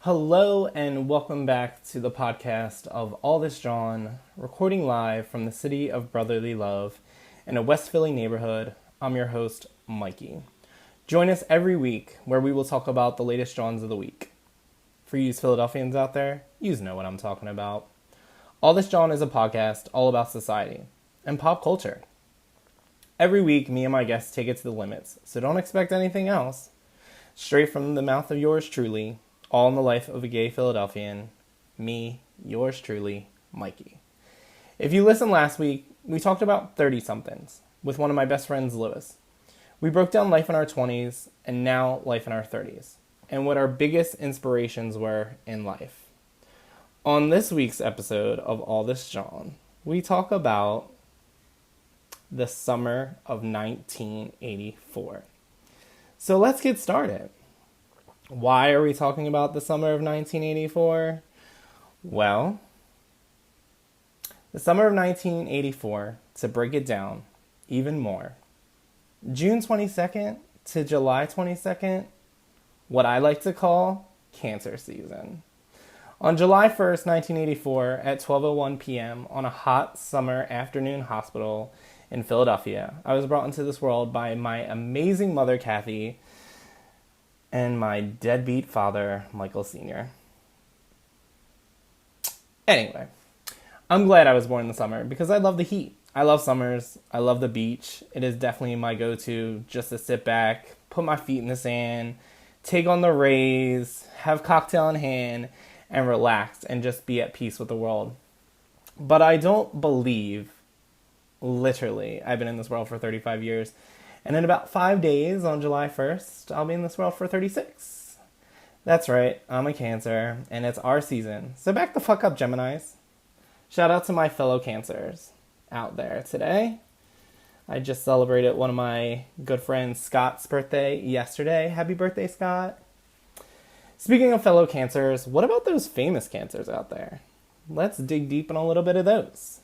Hello and welcome back to the podcast of allthisJAWN, recording live from the city of brotherly love in a West Philly neighborhood. I'm your host, Mikey. Join us every week where we will talk about the latest JAWNs of the week. For you Philadelphians out there, you know what I'm talking about. allthisJAWN is a podcast all about society and pop culture. Every week, me and my guests take it to the limits, so don't expect anything else. Straight from the mouth of yours truly, all in the life of a gay Philadelphian, me, yours truly, Mikey. If you listened last week, we talked about 30-somethings with one of my best friends, Lewis. We broke down life in our 20s and now life in our 30s, and what our biggest inspirations were in life. On this week's episode of allthisJAWN, we talk about the summer of 1984. So let's get started. Why are we talking about the summer of 1984? Well, the summer of 1984, to break it down even more, June 22nd to July 22nd, what I like to call cancer season. On July 1st, 1984, at 12:01 p.m. on a hot summer afternoon hospital in Philadelphia, I was brought into this world by my amazing mother, Kathy, and my deadbeat father, Michael Sr. Anyway, I'm glad I was born in the summer because I love the heat. I love summers. I love the beach. It is definitely my go-to just to sit back, put my feet in the sand, take on the rays, have cocktail in hand, and relax and just be at peace with the world. But I don't believe, literally, I've been in this world for 35 years, and in about 5 days, on July 1st, I'll be in this world for 36. That's right, I'm a Cancer, and it's our season. So back the fuck up, Geminis. Shout out to my fellow Cancers out there today. I just celebrated one of my good friends, Scott's birthday yesterday. Happy birthday, Scott. Speaking of fellow Cancers, what about those famous Cancers out there? Let's dig deep in a little bit of those.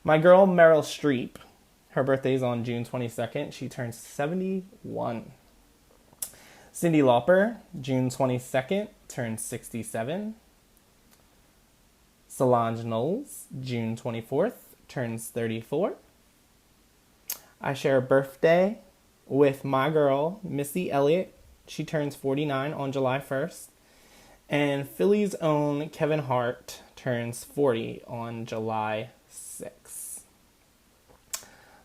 My girl, Meryl Streep. Her birthday's on June 22nd. She turns 71. Cyndi Lauper, June 22nd, turns 67. Solange Knowles, June 24th, turns 34. I share a birthday with my girl, Missy Elliott. She turns 49 on July 1st. And Philly's own Kevin Hart turns 40 on July 6th.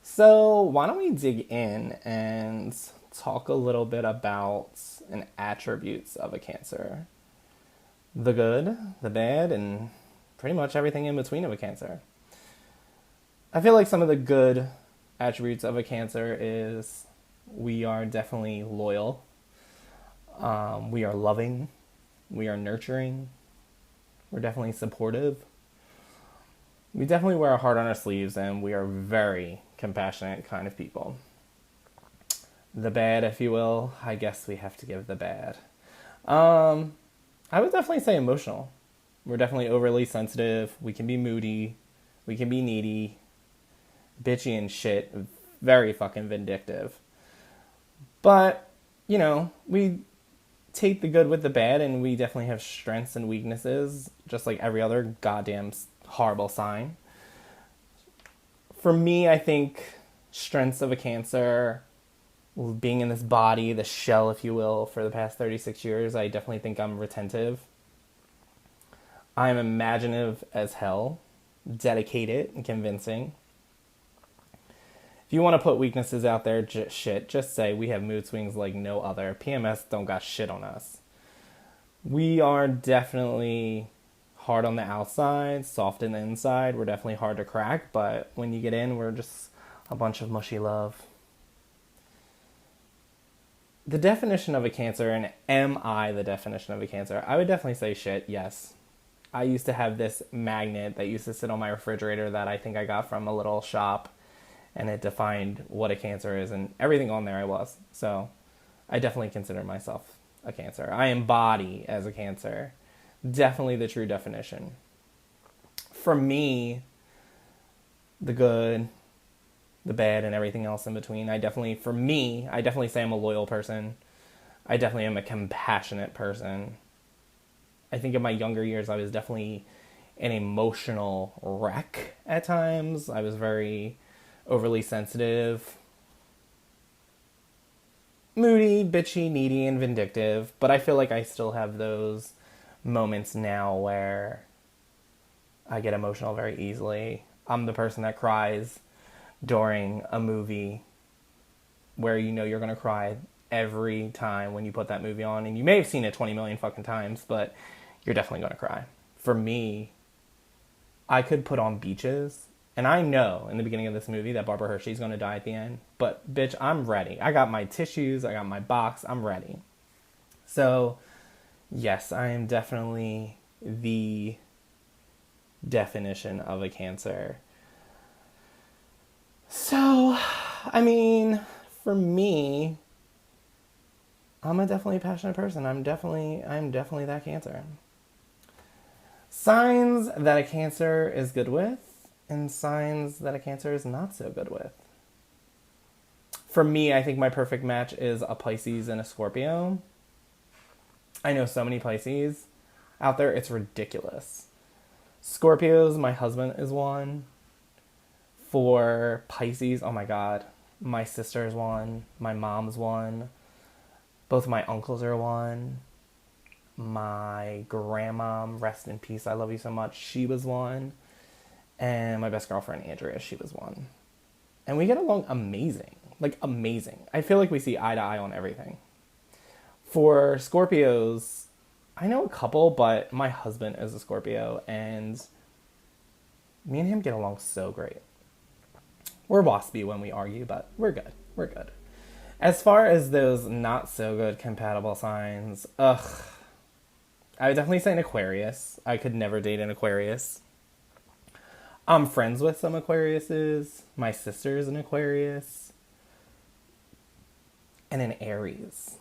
So why don't we dig in and talk a little bit about an attributes of a Cancer. The good, the bad, and pretty much everything in between of a Cancer. I feel like some of the good attributes of a Cancer is we are definitely loyal. We are loving. We are nurturing. We're definitely supportive. We definitely wear our heart on our sleeves, and we are very compassionate kind of people. The bad, if you will, I guess we have to give the bad. I would definitely say emotional. We're definitely overly sensitive. We can be moody. We can be needy. Bitchy and shit. Very fucking vindictive. But, we take the good with the bad, and we definitely have strengths and weaknesses, just like every other goddamn horrible sign. For me, I think strengths of a Cancer, being in this body, the shell, if you will, for the past 36 years, I definitely think I'm retentive. I'm imaginative as hell, dedicated and convincing. If you want to put weaknesses out there, just say we have mood swings like no other. PMS don't got shit on us. We are definitely hard on the outside, soft on the inside. We're definitely hard to crack, but when you get in, we're just a bunch of mushy love. The definition of a Cancer, and am I the definition of a Cancer? I would definitely say shit, yes. I used to have this magnet that used to sit on my refrigerator that I think I got from a little shop, and it defined what a Cancer is, and everything on there I was. So I definitely consider myself a Cancer. I embody as a Cancer. Definitely the true definition. For me, the good, the bad, and everything else in between, I definitely say I'm a loyal person. I definitely am a compassionate person. I think in my younger years, I was definitely an emotional wreck at times. I was very overly sensitive, moody, bitchy, needy, and vindictive. But I feel like I still have those moments now where I get emotional very easily. I'm the person that cries during a movie where you know you're going to cry every time when you put that movie on. And you may have seen it 20 million fucking times, but you're definitely going to cry. For me, I could put on Beaches, and I know in the beginning of this movie that Barbara Hershey's going to die at the end. But, bitch, I'm ready. I got my tissues. I got my box. I'm ready. So, yes, I am definitely the definition of a Cancer. So, I mean, for me, I'm a definitely passionate person. I'm definitely that Cancer. Signs that a Cancer is good with, and signs that a Cancer is not so good with. For me, I think my perfect match is a Pisces and a Scorpio. I know so many Pisces out there, it's ridiculous. Scorpios, my husband is one. For Pisces, oh my god, my sister's one, my mom's one, both my uncles are one, my grandma, rest in peace, I love you so much, she was one, and my best girlfriend, Andrea, she was one. And we get along amazing, like amazing. I feel like we see eye to eye on everything. For Scorpios, I know a couple, but my husband is a Scorpio, and me and him get along so great. We're waspy when we argue, but we're good. We're good. As far as those not so good compatible signs, I would definitely say an Aquarius. I could never date an Aquarius. I'm friends with some Aquariuses. My sister's an Aquarius. And an Aries.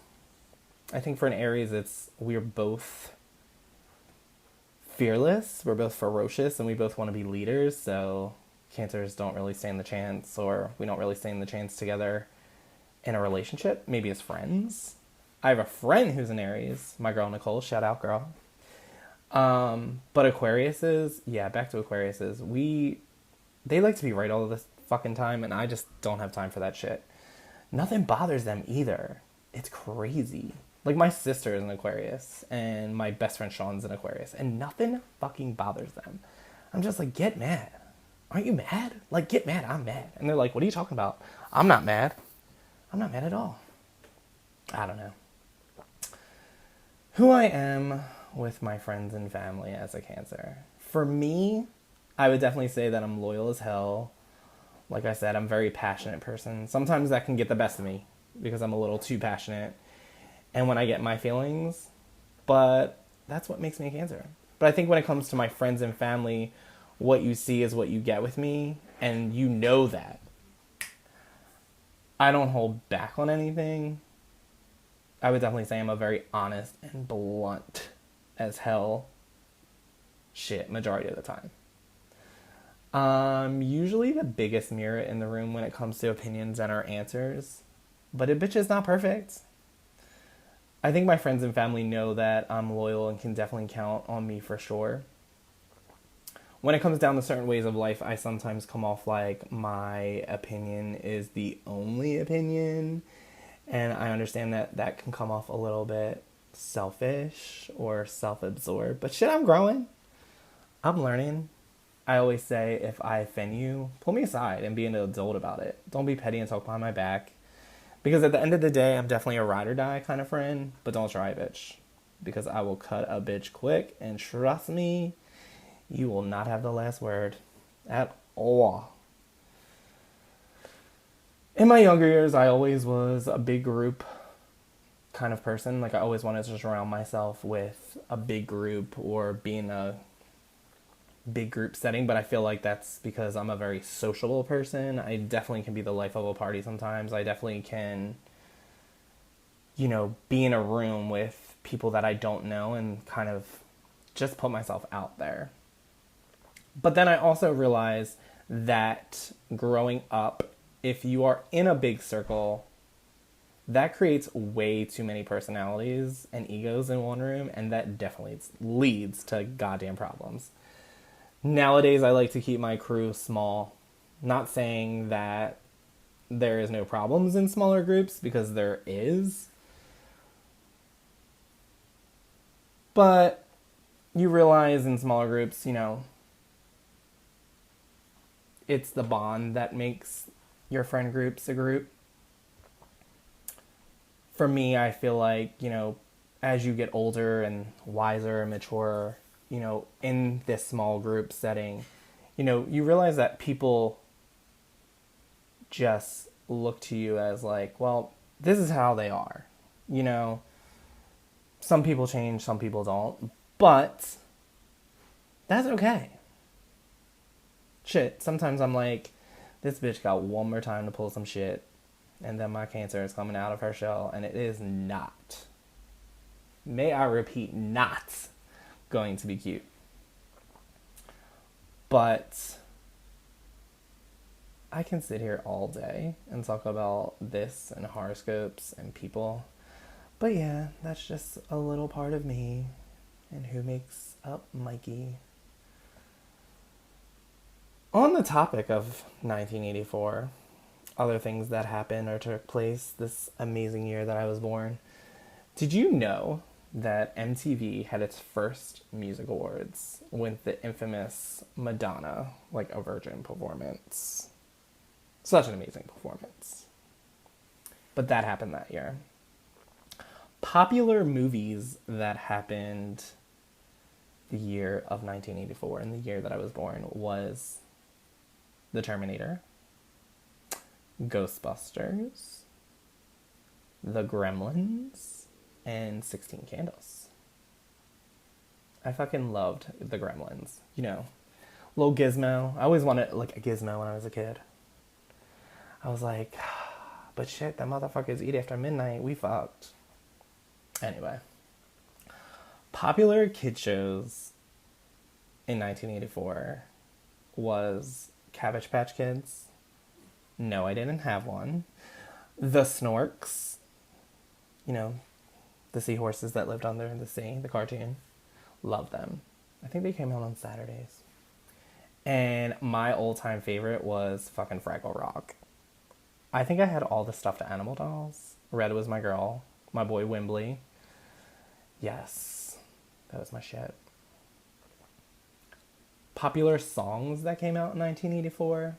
I think for an Aries, we're both fearless. We're both ferocious, and we both want to be leaders, so Cancers don't really stand the chance, or we don't really stand the chance together in a relationship, maybe as friends. I have a friend who's an Aries, my girl Nicole, shout out girl. But Aquariuses, yeah, back to Aquariuses, they like to be right all the fucking time, and I just don't have time for that shit. Nothing bothers them either. It's crazy. Like, my sister is an Aquarius, and my best friend Sean's an Aquarius, and nothing fucking bothers them. I'm just like, get mad. Aren't you mad? Like, get mad. I'm mad. And they're like, what are you talking about? I'm not mad. I'm not mad at all. I don't know. Who I am with my friends and family as a Cancer. For me, I would definitely say that I'm loyal as hell. Like I said, I'm a very passionate person. Sometimes that can get the best of me because I'm a little too passionate. And when I get my feelings, but that's what makes me a Cancer. But I think when it comes to my friends and family, what you see is what you get with me, and you know that. I don't hold back on anything. I would definitely say I'm a very honest and blunt as hell shit majority of the time. Usually the biggest mirror in the room when it comes to opinions and our answers, but a bitch is not perfect. I think my friends and family know that I'm loyal and can definitely count on me for sure. When it comes down to certain ways of life, I sometimes come off like my opinion is the only opinion. And I understand that that can come off a little bit selfish or self-absorbed. But shit, I'm growing. I'm learning. I always say, if I offend you, pull me aside and be an adult about it. Don't be petty and talk behind my back. Because at the end of the day, I'm definitely a ride or die kind of friend. But don't try, bitch. Because I will cut a bitch quick. And trust me, you will not have the last word at all. In my younger years, I always was a big group kind of person. Like, I always wanted to surround myself with a big group or be in a big group setting. But I feel like that's because I'm a very sociable person. I definitely can be the life of a party sometimes. I definitely can, be in a room with people that I don't know and kind of just put myself out there. But then I also realized that growing up, if you are in a big circle, that creates way too many personalities and egos in one room, and that definitely leads to goddamn problems. Nowadays, I like to keep my crew small. Not saying that there is no problems in smaller groups, because there is. But you realize in smaller groups, it's the bond that makes your friend groups a group. For me, I feel like, as you get older and wiser and mature, in this small group setting, you realize that people just look to you as like, well, this is how they are. Some people change, some people don't, but that's okay. Shit, sometimes I'm like, this bitch got one more time to pull some shit, and then my Cancer is coming out of her shell, and it is not, may I repeat, not going to be cute. But I can sit here all day and talk about this and horoscopes and people. But yeah, that's just a little part of me and who makes up Mikey. On the topic of 1984, other things that happened or took place this amazing year that I was born, did you know that MTV had its first music awards with the infamous Madonna, like a Virgin performance? Such an amazing performance. But that happened that year. Popular movies that happened the year of 1984, and the year that I was born, was The Terminator, Ghostbusters, The Gremlins, and 16 Candles. I fucking loved The Gremlins. Little Gizmo. I always wanted like a Gizmo when I was a kid. I was like, but shit, that motherfuckers eat after midnight. We fucked. Anyway. Popular kid shows in 1984 was Cabbage Patch Kids. No, I didn't have one. The Snorks. The seahorses that lived under the sea, the cartoon. Love them. I think they came out on Saturdays. And my all-time favorite was fucking Fraggle Rock. I think I had all the stuffed animal dolls. Red was my girl. My boy Wimbley. Yes. That was my shit. Popular songs that came out in 1984.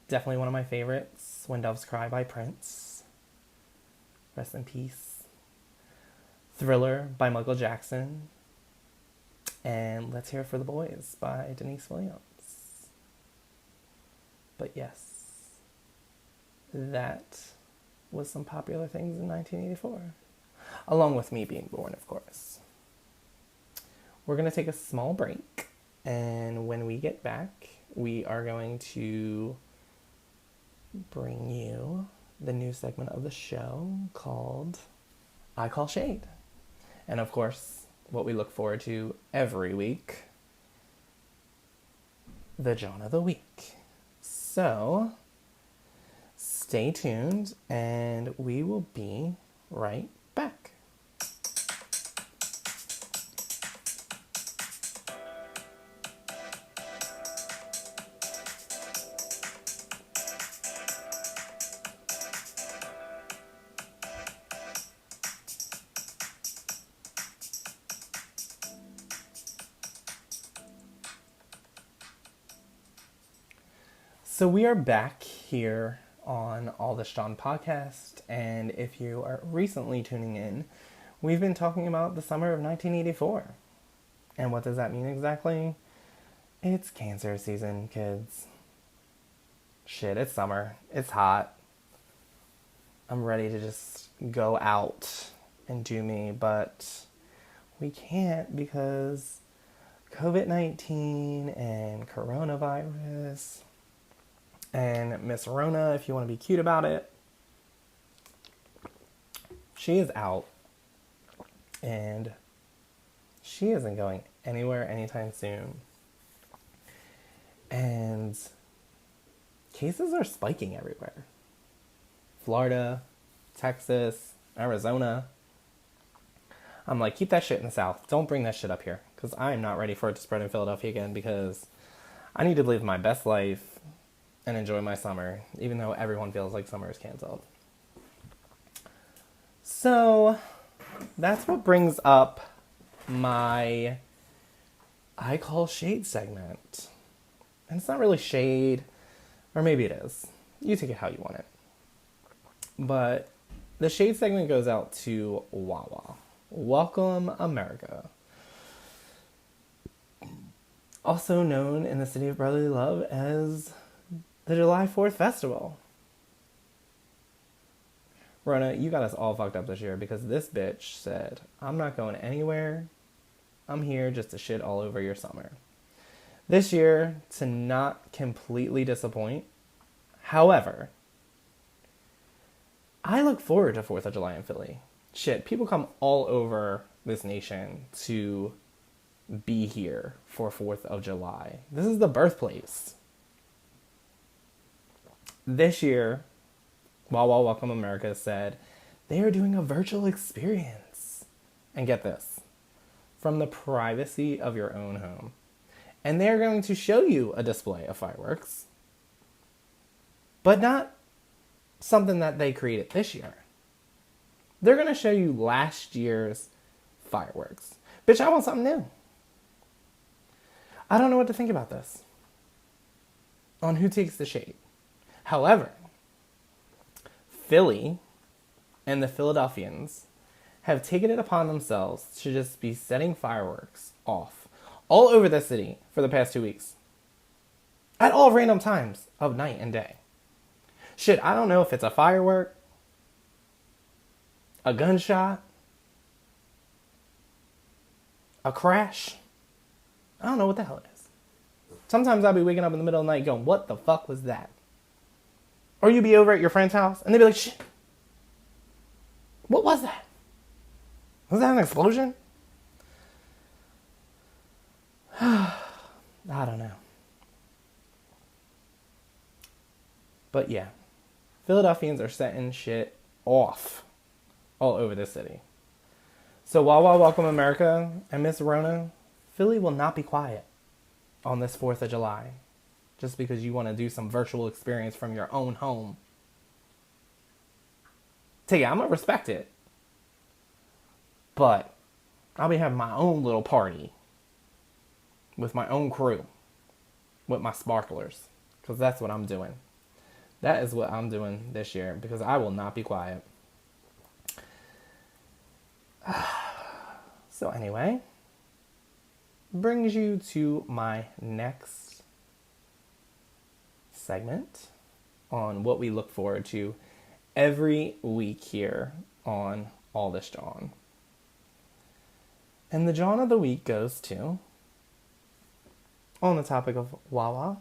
Definitely one of my favorites. When Doves Cry by Prince. Rest in peace. Thriller by Michael Jackson. And Let's Hear It for the Boys by Denise Williams. But yes. That was some popular things in 1984. Along with me being born, of course. We're going to take a small break. And when we get back, we are going to bring you the new segment of the show called I Call Shade. And of course, what we look forward to every week, the JAWN of the Week. So stay tuned, and we will be right back. So we are back here on allthisJAWN podcast, and if you are recently tuning in, we've been talking about the summer of 1984. And what does that mean exactly? It's Cancer season, kids. Shit, it's summer. It's hot. I'm ready to just go out and do me, but we can't because COVID-19 and coronavirus. And Miss Rona, if you want to be cute about it, she is out. And she isn't going anywhere anytime soon. And cases are spiking everywhere. Florida, Texas, Arizona. I'm like, keep that shit in the South. Don't bring that shit up here. Because I am not ready for it to spread in Philadelphia again, because I need to live my best life and enjoy my summer, even though everyone feels like summer is canceled. So that's what brings up my I call shade segment. And it's not really shade, or maybe it is. You take it how you want it. But the shade segment goes out to WaWa. Welcome, America. Also known in the city of brotherly love as the July 4th Festival. Rona, you got us all fucked up this year because this bitch said, I'm not going anywhere. I'm here just to shit all over your summer. This year, to not completely disappoint, however, I look forward to 4th of July in Philly. Shit, people come all over this nation to be here for 4th of July. This is the birthplace. This year, WaWa Welcome America said they are doing a virtual experience. And get this, from the privacy of your own home. And they're going to show you a display of fireworks, but not something that they created this year. They're going to show you last year's fireworks. Bitch, I want something new. I don't know what to think about this. On who takes the shade. However, Philly and the Philadelphians have taken it upon themselves to just be setting fireworks off all over the city for the past 2 weeks. At all random times of night and day. Shit, I don't know if it's a firework, a gunshot, a crash. I don't know what the hell it is. Sometimes I'll be waking up in the middle of the night going, what the fuck was that? Or you be over at your friend's house and they'd be like, shit, what was that? Was that an explosion? I don't know. But yeah, Philadelphians are setting shit off all over the city. So WaWa Welcome America and Miss Rona, Philly will not be quiet on this 4th of July just because you want to do some virtual experience from your own home. Take it, I'm going to respect it. But I'll be having my own little party with my own crew, with my sparklers, because that's what I'm doing. That is what I'm doing this year, because I will not be quiet. So anyway, brings you to my next segment on what we look forward to every week here on allthisJAWN. And the JAWN of the week goes to, on the topic of WaWa,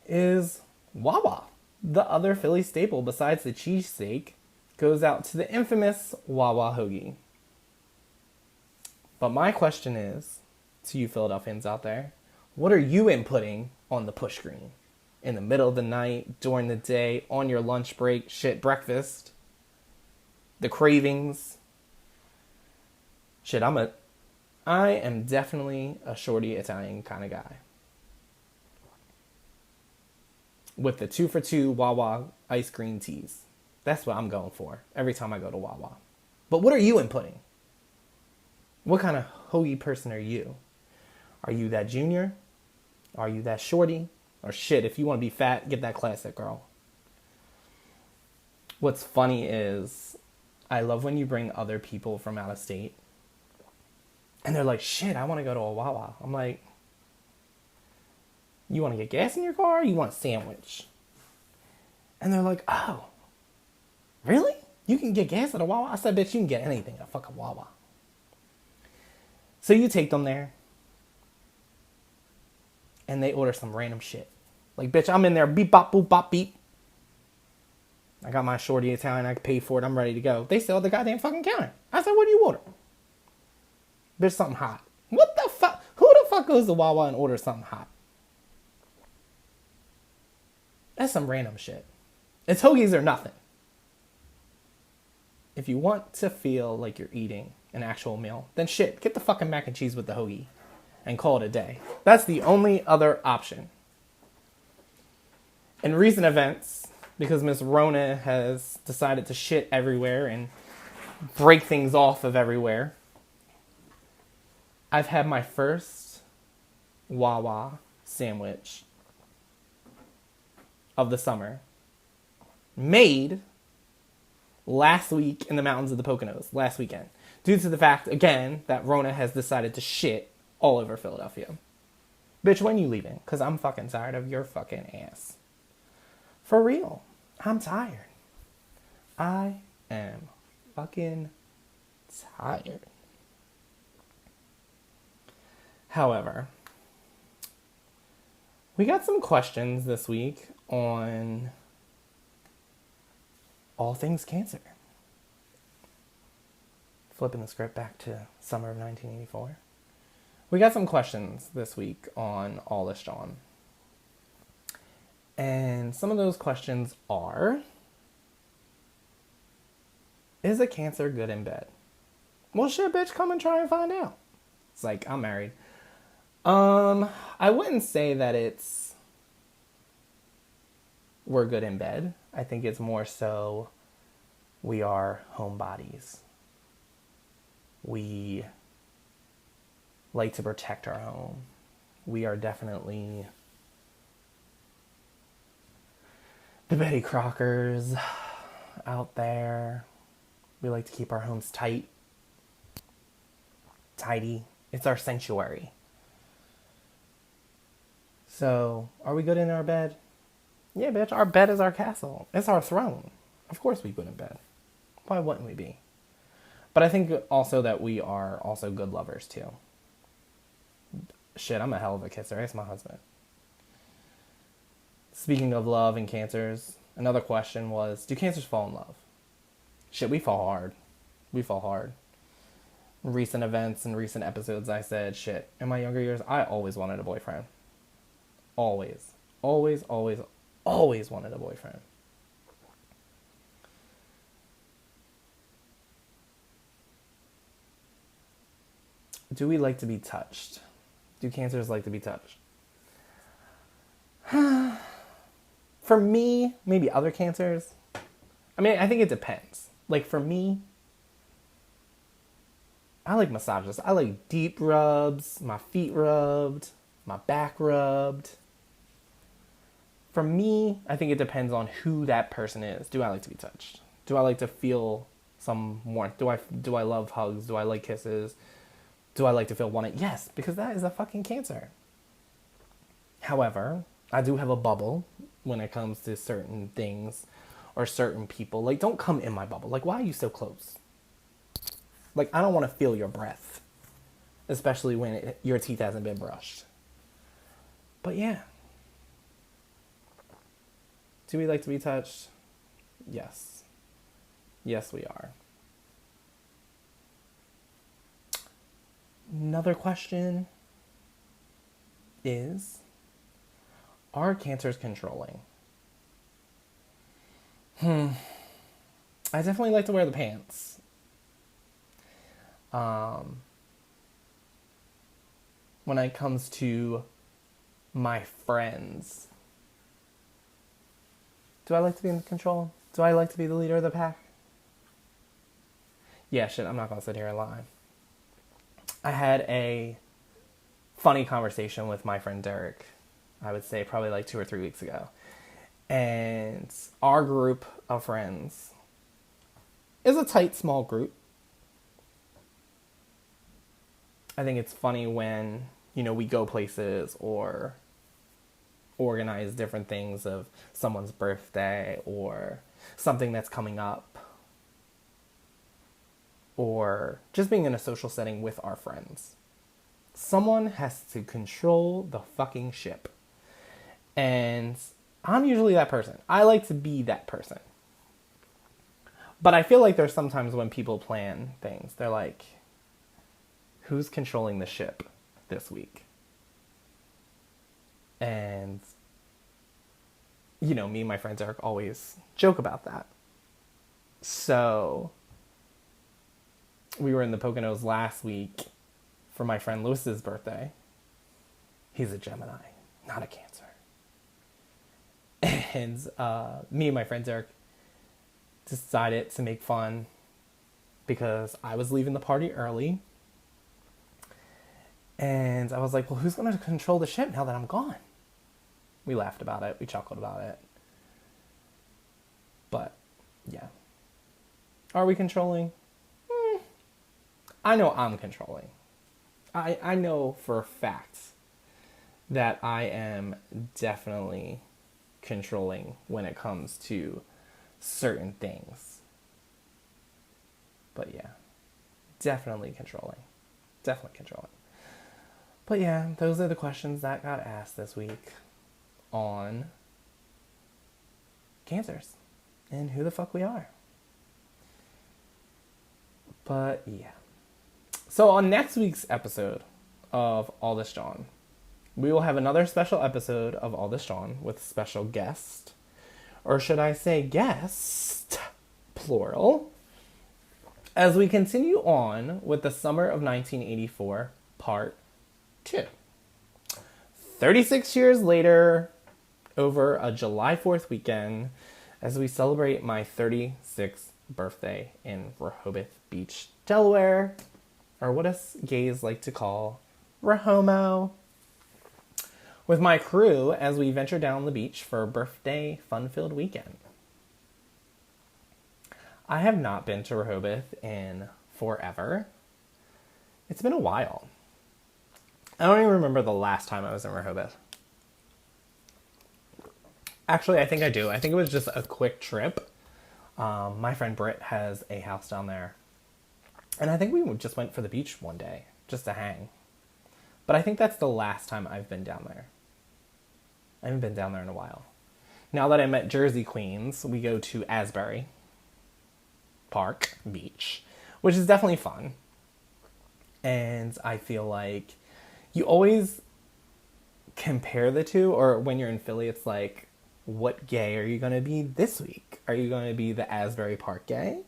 is WaWa. The other Philly staple besides the cheesesteak goes out to the infamous WaWa Hoagie. But my question is, to you Philadelphians out there, what are you inputting on the push screen? In the middle of the night, during the day, on your lunch break, shit, breakfast, the cravings. Shit, I am definitely a shorty Italian kind of guy. With the 2-for-2 WaWa ice cream teas. That's what I'm going for every time I go to WaWa. But what are you inputting? What kind of hoagie person are you? Are you that junior? Are you that shorty? Or shit, if you want to be fat, get that classic, girl. What's funny is, I love when you bring other people from out of state. And they're like, shit, I want to go to a WaWa. I'm like, you want to get gas in your car or you want a sandwich? And they're like, oh, really? You can get gas at a WaWa? I said, bitch, you can get anything at a fucking WaWa. So you take them there. And they order some random shit. Like, bitch, I'm in there, beep, bop, boop, bop, beep. I got my shorty Italian, I can pay for it, I'm ready to go. They sell the goddamn fucking counter. I said, what do you order? Bitch, something hot. What the fuck? Who the fuck goes to WaWa and orders something hot? That's some random shit. It's hoagies or nothing. if you want to feel like you're eating an actual meal, then shit, get the fucking mac and cheese with the hoagie and call it a day. That's the only other option. In recent events, because Miss Rona has decided to shit everywhere and break things off of everywhere, I've had my first WaWa sandwich of the summer made last week in the mountains of the Poconos, last weekend, due to the fact, again, that Rona has decided to shit all over Philadelphia. Bitch, when you leaving? Because I'm fucking tired of your fucking ass. For real. I'm tired. I am fucking tired. However, we got some questions this week on all things cancer. Flipping the script back to summer of 1984. We got some questions this week on allthisJAWN. And some of those questions are, is a cancer good in bed? Well, shit, bitch, come and try and find out. It's like, I'm married. I wouldn't say that we're good in bed. I think it's more so we are homebodies. We like to protect our home. We are definitely the Betty Crockers out there. We like to keep our homes tidy. It's our sanctuary. So, are we good in our bed? Yeah, bitch, our bed is our castle. It's our throne. Of course we good in bed. Why wouldn't we be? But I think also that we are also good lovers, too. Shit, I'm a hell of a kisser. It's my husband. Speaking of love and cancers, another question was, do cancers fall in love? Shit, we fall hard. We fall hard. In recent events and recent episodes, I said, shit, in my younger years, I always wanted a boyfriend. Always. Always, always, always wanted a boyfriend. Do we like to be touched? Do cancers like to be touched? For me, maybe other cancers. I mean, I think it depends. Like, for me, I like massages. I like deep rubs, my feet rubbed, my back rubbed. For me, I think it depends on who that person is. Do I like to be touched? Do I like to feel some warmth? Do I love hugs? Do I like kisses? Do I like to feel wanted? Yes, because that is a fucking cancer. However, I do have a bubble when it comes to certain things or certain people. Like, don't come in my bubble. Like, why are you so close? Like, I don't want to feel your breath, especially when your teeth hasn't been brushed. But yeah. Do we like to be touched? Yes. Yes, we are. Another question is, are cancers controlling? I definitely like to wear the pants. When it comes to my friends, do I like to be in control? Do I like to be the leader of the pack? Yeah, shit, I'm not going to sit here and lie. I had a funny conversation with my friend Derek, I would say probably like 2 or 3 weeks ago. And our group of friends is a tight, small group. I think it's funny when, we go places or organize different things of someone's birthday or something that's coming up, or just being in a social setting with our friends. Someone has to control the fucking ship. And I'm usually that person. I like to be that person. But I feel like there's sometimes when people plan things, they're like, who's controlling the ship this week? And, me and my friend Derek always joke about that. So we were in the Poconos last week for my friend Lewis's birthday. He's a Gemini, not a Cancer. And me and my friend Derek decided to make fun because I was leaving the party early. And I was like, well, who's going to control the ship now that I'm gone? We laughed about it. We chuckled about it. But, yeah. Are we controlling? I know I'm controlling. I know for a fact that I am definitely controlling when it comes to certain things. But yeah, definitely controlling. Definitely controlling. But yeah, those are the questions that got asked this week on Cancers and who the fuck we are. But yeah. So on next week's episode of All This JAWN, we will have another special episode of All This JAWN with a special guest. Or should I say guest, plural, as we continue on with the summer of 1984, part 2. 36 years later, over a July 4th weekend, as we celebrate my 36th birthday in Rehoboth Beach, Delaware, or what us gays like to call Rehomo, with my crew as we venture down the beach for a birthday fun-filled weekend. I have not been to Rehoboth in forever. It's been a while. I don't even remember the last time I was in Rehoboth. Actually, I think I do. I think it was just a quick trip. My friend Britt has a house down there. And I think we just went for the beach one day, just to hang. But I think that's the last time I've been down there. I haven't been down there in a while. Now that I'm at Jersey Queens, we go to Asbury Park Beach, which is definitely fun. And I feel like you always compare the two, or when you're in Philly, it's like, what gay are you going to be this week? Are you going to be the Asbury Park gay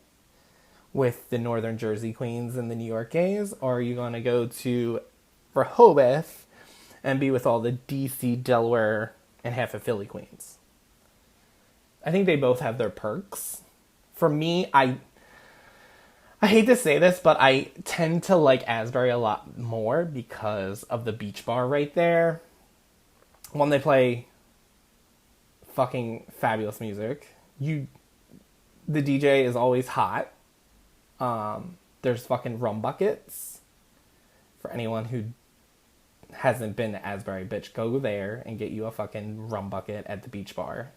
with the Northern Jersey Queens and the New York gays? Or are you going to go to Rehoboth and be with all the DC, Delaware, and half of Philly queens? I think they both have their perks. For me, I hate to say this, but I tend to like Asbury a lot more because of the beach bar right there. One, they play fucking fabulous music. The DJ is always hot. There's fucking rum buckets. For anyone who hasn't been to Asbury, bitch, go there and get you a fucking rum bucket at the beach bar.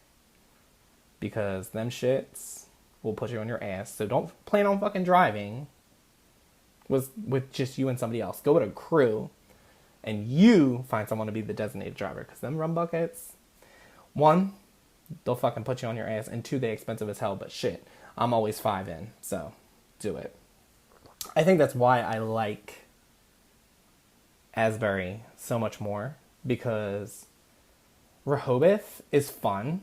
Because them shits will put you on your ass. So don't plan on fucking driving with just you and somebody else. Go with a crew and you find someone to be the designated driver. Because them rum buckets, one, they'll fucking put you on your ass. And two, they're expensive as hell. But shit, I'm always 5 in. So do it. I think that's why I like Asbury so much more. Because Rehoboth is fun.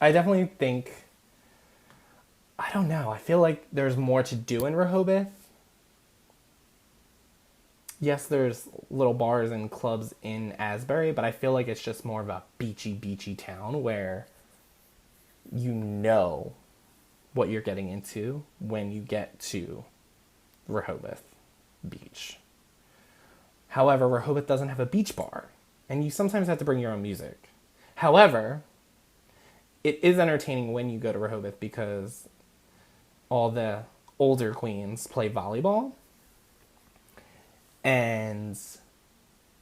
I definitely think, I don't know, I feel like there's more to do in Rehoboth. Yes, there's little bars and clubs in Asbury, but I feel like it's just more of a beachy town where you know what you're getting into when you get to Rehoboth Beach. However, Rehoboth doesn't have a beach bar, and you sometimes have to bring your own music. However, it is entertaining when you go to Rehoboth because all the older queens play volleyball. And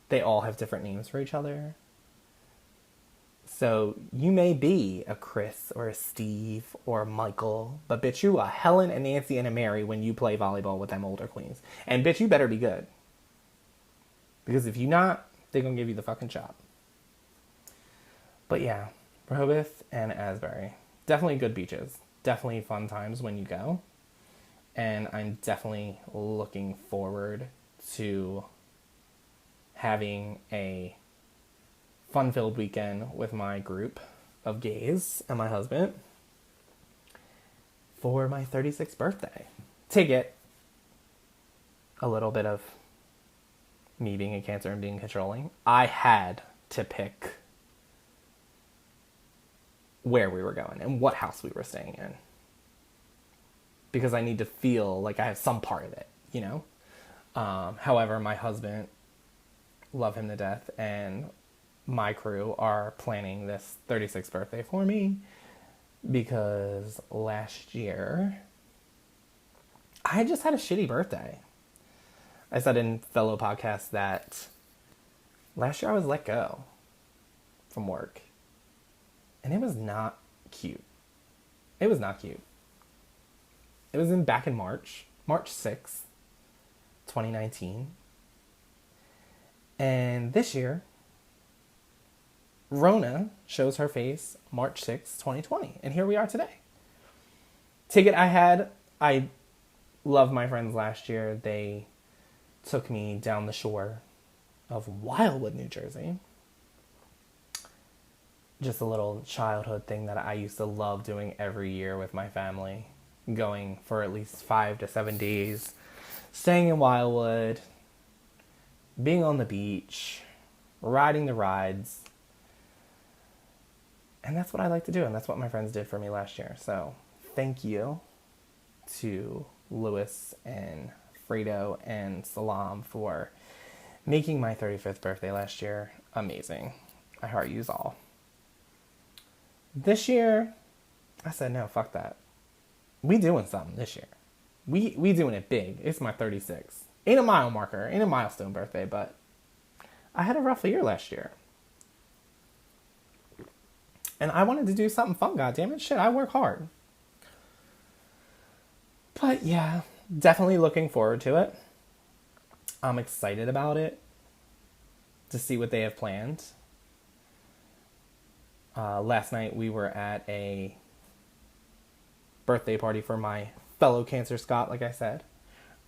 they all have different names for each other. So you may be a Chris or a Steve or a Michael, but bitch, you a Helen, a Nancy, and a Mary when you play volleyball with them older queens. And bitch, you better be good. Because if you not, they gonna give you the fucking chop. But yeah, Rehoboth and Asbury. Definitely good beaches. Definitely fun times when you go. And I'm definitely looking forward to having a fun-filled weekend with my group of gays and my husband for my 36th birthday. Ticket a little bit of me being a Cancer and being controlling, I had to pick where we were going and what house we were staying in. Because I need to feel like I have some part of it, you know? However, my husband, love him to death, and my crew are planning this 36th birthday for me because last year I just had a shitty birthday. I said in fellow podcasts that last year I was let go from work. And it was not cute. It was not cute. It was back in March 6th, 2019. And this year, Rona shows her face March 6th, 2020. And here we are today. Ticket I loved my friends last year. They took me down the shore of Wildwood, New Jersey. Just a little childhood thing that I used to love doing every year with my family. Going for at least 5 to 7 days. Staying in Wildwood. Being on the beach. Riding the rides. And that's what I like to do. And that's what my friends did for me last year. So thank you to Lewis and Fredo and Salam for making my 35th birthday last year amazing. I heart yous all. This year, I said, no, fuck that. We doing something this year. We doing it big. It's my 36th. Ain't a mile marker, ain't a milestone birthday, but I had a rough year last year. And I wanted to do something fun, goddammit. Shit, I work hard. But yeah, definitely looking forward to it. I'm excited about it. To see what they have planned. Last night we were at a birthday party for my fellow Cancer Scott, like I said,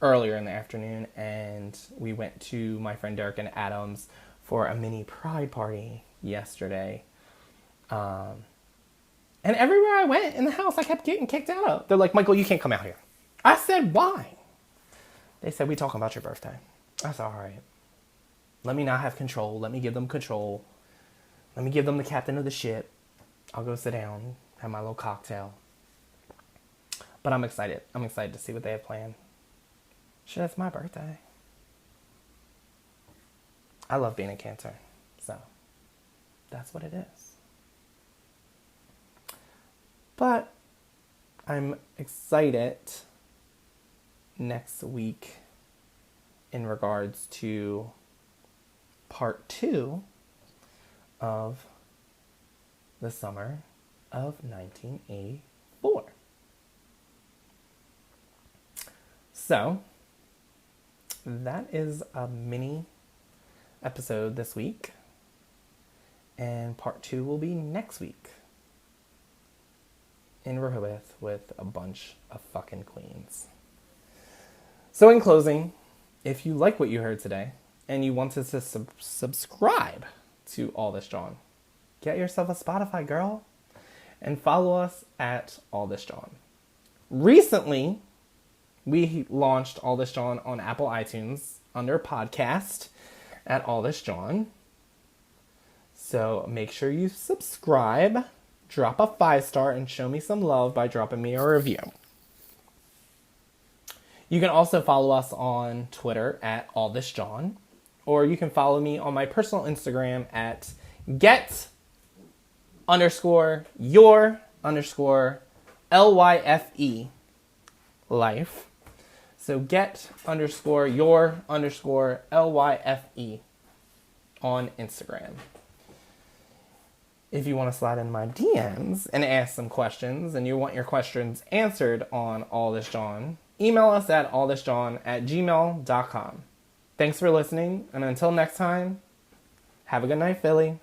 earlier in the afternoon. And we went to my friend Derek and Adam's for a mini pride party yesterday. And everywhere I went in the house, I kept getting kicked out of. They're like, Michael, you can't come out here. I said, why? They said, we talking about your birthday. I said, all right. Let me not have control. Let me give them control. Let me give them the captain of the ship. I'll go sit down, have my little cocktail. But I'm excited. I'm excited to see what they have planned. Shit, it's my birthday. I love being a Cancer. So, that's what it is. But, I'm excited next week in regards to part 2 of the summer of 1984. So, that is a mini episode this week. And part 2 will be next week. In Rehoboth with a bunch of fucking queens. So in closing, if you like what you heard today and you wanted to subscribe to All This JAWN, get yourself a Spotify, girl, and follow us at All This JAWN. Recently, we launched All This JAWN on Apple iTunes under podcast at All This JAWN. So make sure you subscribe, drop a 5-star, and show me some love by dropping me a review. You can also follow us on Twitter at allthisJAWN, or you can follow me on my personal Instagram at get_your_LYFE life. So get_your_LYFE on Instagram. If you want to slide in my DMs and ask some questions and you want your questions answered on All This JAWN, email us at allthisJAWN@gmail.com. Thanks for listening, and until next time, have a good night, Philly.